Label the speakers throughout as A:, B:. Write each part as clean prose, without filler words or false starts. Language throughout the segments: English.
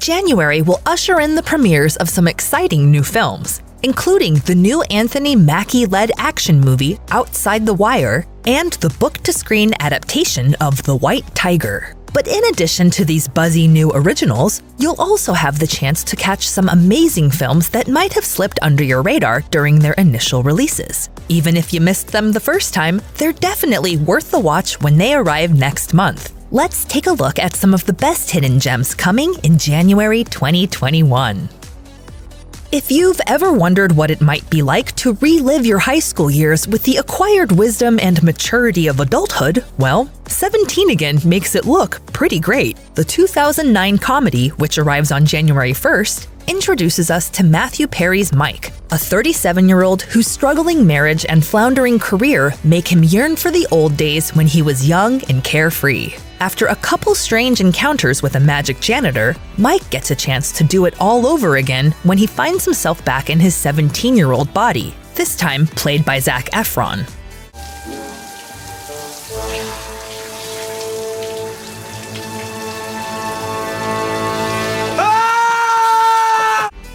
A: January will usher in the premieres of some exciting new films, including the new Anthony Mackie-led action movie Outside the Wire and the book-to-screen adaptation of The White Tiger. But in addition to these buzzy new originals, you'll also have the chance to catch some amazing films that might have slipped under your radar during their initial releases. Even if you missed them the first time, they're definitely worth the watch when they arrive next month. Let's take a look at some of the best hidden gems coming in January 2021. If you've ever wondered what it might be like to relive your high school years with the acquired wisdom and maturity of adulthood, well, 17 Again makes it look pretty great. The 2009 comedy, which arrives on January 1st, introduces us to Matthew Perry's Mike, a 37-year-old whose struggling marriage and floundering career make him yearn for the old days when he was young and carefree. After a couple strange encounters with a magic janitor, Mike gets a chance to do it all over again when he finds himself back in his 17-year-old body, this time played by Zac Efron.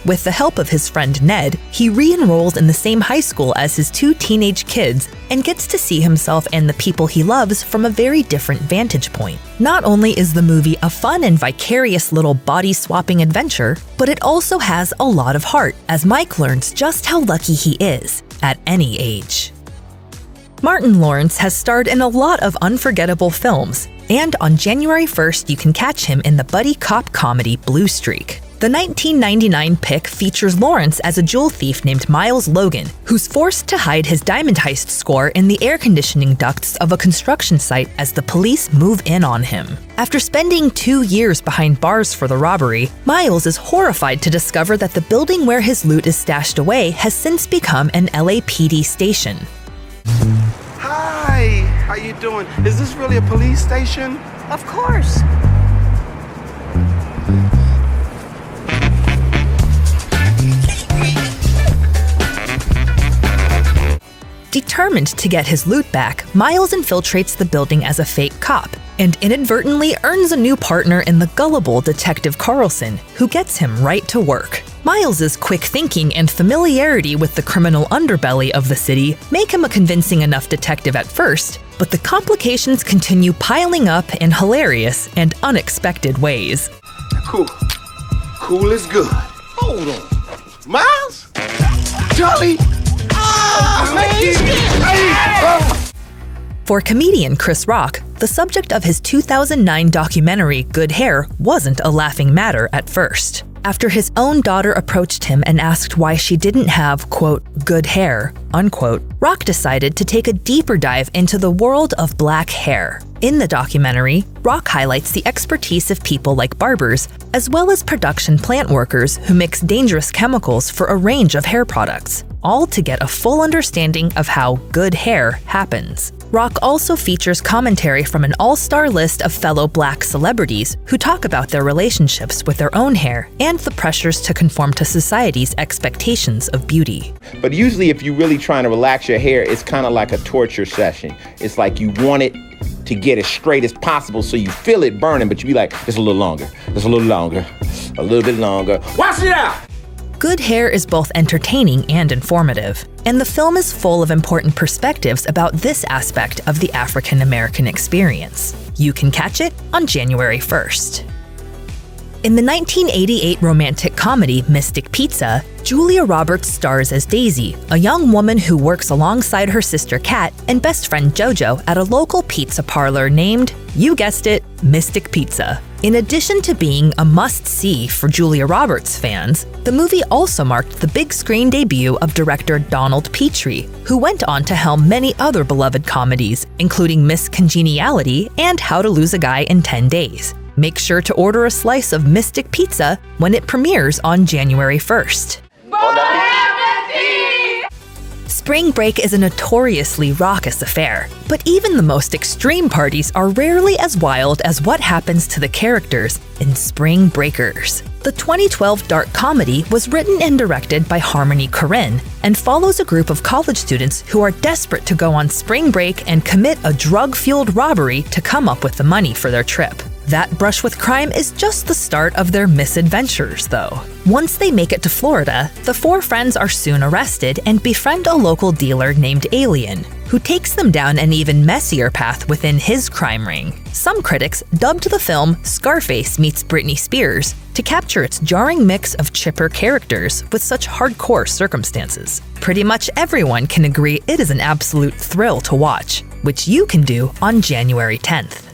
A: With the help of his friend Ned, he re-enrolls in the same high school as his two teenage kids and gets to see himself and the people he loves from a very different vantage point. Not only is the movie a fun and vicarious little body-swapping adventure, but it also has a lot of heart, as Mike learns just how lucky he is at any age. Martin Lawrence has starred in a lot of unforgettable films, and on January 1st you can catch him in the buddy cop comedy Blue Streak. The 1999 pick features Lawrence as a jewel thief named Miles Logan, who's forced to hide his diamond heist score in the air conditioning ducts of a construction site as the police move in on him. After spending 2 years behind bars for the robbery, Miles is horrified to discover that the building where his loot is stashed away has since become an LAPD station.
B: Hi, how you doing? Is this really a police station?
C: Of course.
A: Determined to get his loot back, Miles infiltrates the building as a fake cop and inadvertently earns a new partner in the gullible Detective Carlson, who gets him right to work. Miles's quick thinking and familiarity with the criminal underbelly of the city make him a convincing enough detective at first, but the complications continue piling up in hilarious and unexpected ways.
B: Cool. Cool is good. Hold on. Miles? Charlie?
A: For comedian Chris Rock, the subject of his 2009 documentary Good Hair wasn't a laughing matter at first. After his own daughter approached him and asked why she didn't have, quote, good hair, unquote, Rock decided to take a deeper dive into the world of black hair. In the documentary, Rock highlights the expertise of people like barbers, as well as production plant workers who mix dangerous chemicals for a range of hair products, all to get a full understanding of how good hair happens. Rock also features commentary from an all-star list of fellow black celebrities who talk about their relationships with their own hair and the pressures to conform to society's expectations of beauty.
D: But usually if you're really trying to relax your hair, it's kind of like a torture session. It's like you want it to get as straight as possible so you feel it burning, but you be like, it's a little longer, it's a little longer, a little bit longer. Wash it out!
A: Good Hair is both entertaining and informative, and the film is full of important perspectives about this aspect of the African American experience. You can catch it on January 1st. In the 1988 romantic comedy Mystic Pizza, Julia Roberts stars as Daisy, a young woman who works alongside her sister Kat and best friend JoJo at a local pizza parlor named, you guessed it, Mystic Pizza. In addition to being a must-see for Julia Roberts fans, the movie also marked the big screen debut of director Donald Petrie, who went on to helm many other beloved comedies, including Miss Congeniality and How to Lose a Guy in 10 Days. Make sure to order a slice of Mystic Pizza when it premieres on January 1st. Spring break is a notoriously raucous affair, but even the most extreme parties are rarely as wild as what happens to the characters in Spring Breakers. The 2012 dark comedy was written and directed by Harmony Korine and follows a group of college students who are desperate to go on spring break and commit a drug-fueled robbery to come up with the money for their trip. That brush with crime is just the start of their misadventures, though. Once they make it to Florida, the four friends are soon arrested and befriend a local dealer named Alien, who takes them down an even messier path within his crime ring. Some critics dubbed the film Scarface meets Britney Spears to capture its jarring mix of chipper characters with such hardcore circumstances. Pretty much everyone can agree it is an absolute thrill to watch, which you can do on January 10th.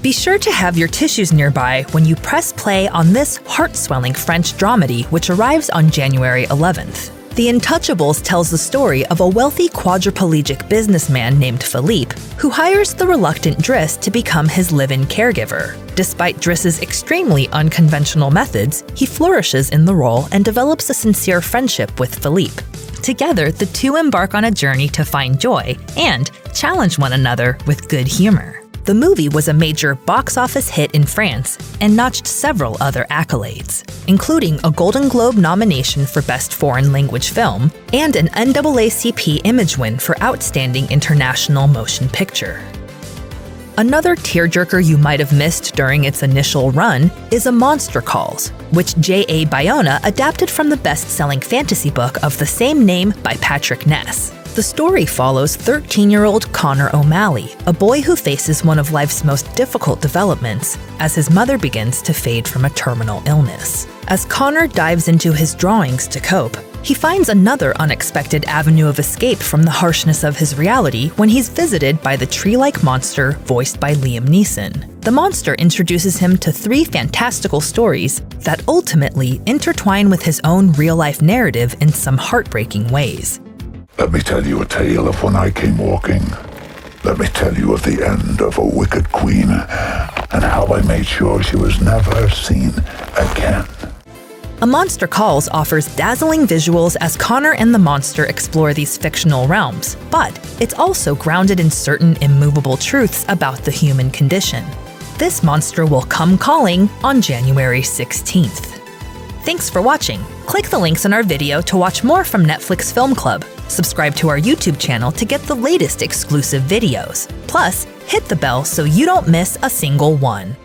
A: Be sure to have your tissues nearby when you press play on this heart-swelling French dramedy, which arrives on January 11th. The Untouchables tells the story of a wealthy quadriplegic businessman named Philippe, who hires the reluctant Driss to become his live-in caregiver. Despite Driss's extremely unconventional methods, he flourishes in the role and develops a sincere friendship with Philippe. Together, the two embark on a journey to find joy and challenge one another with good humor. The movie was a major box office hit in France and notched several other accolades, including a Golden Globe nomination for Best Foreign Language Film and an NAACP Image win for Outstanding International Motion Picture. Another tearjerker you might have missed during its initial run is A Monster Calls, which J.A. Bayona adapted from the best-selling fantasy book of the same name by Patrick Ness. The story follows 13-year-old Connor O'Malley, a boy who faces one of life's most difficult developments as his mother begins to fade from a terminal illness. As Connor dives into his drawings to cope, he finds another unexpected avenue of escape from the harshness of his reality when he's visited by the tree-like monster voiced by Liam Neeson. The monster introduces him to 3 fantastical stories that ultimately intertwine with his own real-life narrative in some heartbreaking ways.
C: Let me tell you a tale of when I came walking. Let me tell you of the end of a wicked queen and how I made sure she was never seen again.
A: A Monster Calls offers dazzling visuals as Connor and the monster explore these fictional realms, but it's also grounded in certain immovable truths about the human condition. This monster will come calling on January 16th. Thanks for watching. Click the links in our video to watch more from Netflix Film Club. Subscribe to our YouTube channel to get the latest exclusive videos. Plus, hit the bell so you don't miss a single one.